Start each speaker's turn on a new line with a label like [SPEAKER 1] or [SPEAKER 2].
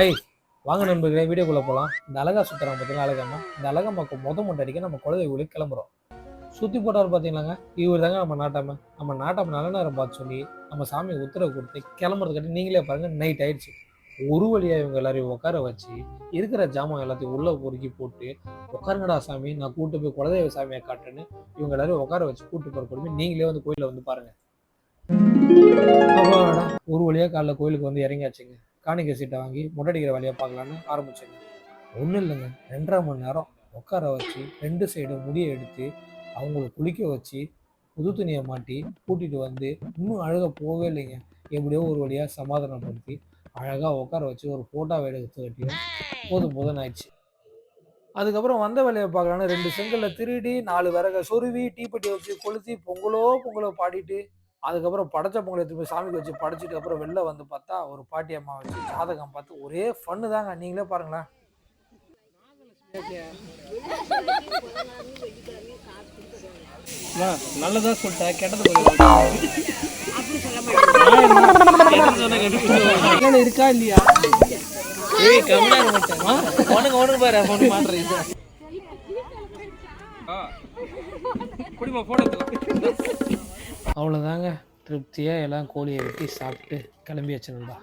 [SPEAKER 1] ஐ வாங்க நண்பர்களே, வீடியோக்குள்ளே போகலாம். இந்த அழகா சுற்றுறாங்க பார்த்தீங்கன்னா அழகம்மா. இந்த அழகம்மாக்கு மொட்டை நம்ம குலதெய்வ கிளம்புறோம். சுற்றி போட்டார் பார்த்தீங்களாங்க, இவர் தாங்க நம்ம நாட்டாம. நம்ம நாட்டாம நல்ல நேரம் பார்த்து சொல்லி நம்ம சாமி உத்தரவு கொடுத்து கிளம்புறதுக்காட்டி நீங்களே பாருங்கள், நைட் ஆயிடுச்சு. ஒரு வழியாக இவங்க எல்லாரையும் உட்கார வச்சு இருக்கிற ஜாமான் எல்லாத்தையும் உள்ளே பொறுக்கி போட்டு, உட்காருங்கடா சாமி, நான் கூட்டு போய் குலதெய்வ சாமியை காட்டுன்னு இவங்க எல்லாரையும் உட்கார வச்சு கூட்டு போகிற கொடுமை நீங்களே வந்து கோயிலில் வந்து பாருங்கள். அப்பாடா, ஒரு வழியாக காலைல கோயிலுக்கு வந்து இறங்கியாச்சுங்க. காணிக்கை சீட்டை வாங்கி முட்டடிக்கிற வேலையை பார்க்கலான்னு ஆரம்பிச்சேங்க. ஒன்றும் இல்லைங்க, 2.5 மணி நேரம் உட்கார வச்சு 2 சைடும் முடியை எடுத்து அவங்கள குளிக்க வச்சு புது துணியை மாட்டி கூட்டிகிட்டு வந்து இன்னும் அழகாக போகவே இல்லைங்க. எப்படியோ ஒரு வழியாக சமாதானப்படுத்தி அழகாக உட்கார வச்சு ஒரு ஃபோட்டோவை எடுத்துக்கிட்டியும் போதும் போதும்னு ஆயிடுச்சு. அதுக்கப்புறம் வந்த வேலையை பார்க்கலான்னு 2 செங்கல்ல திருடி 4 விறகை சொருவி தீப்பெட்டியை வச்சு கொளுத்தி பொங்கலோ பாடிட்டு அதுக்கப்புறம் படைச்ச பொங்கலை எடுத்து போய் சாமிக்கு வச்சு படைச்சிட்டு அப்புறம் வெளில வந்து பார்த்தா ஒரு பாட்டி அம்மா வச்சு ஜாதகம் பார்த்து ஒரே ஃபன்னு தாங்க. நீங்களே பாருங்களேன்.
[SPEAKER 2] நல்லதா சொல்லிட்டேன், கெட்டது இருக்கா இல்லையா? ஏய் கம்மியா இருக்க உனக்கு பாரு போன் மாட்றீங்க. குடிமா போன் எடுத்துக்கோ.
[SPEAKER 1] அவ்வளோதாங்க, திருப்தியாக எல்லாம் கோழியை வெட்டி சாப்பிட்டு கிளம்பி வச்சுருந்தா.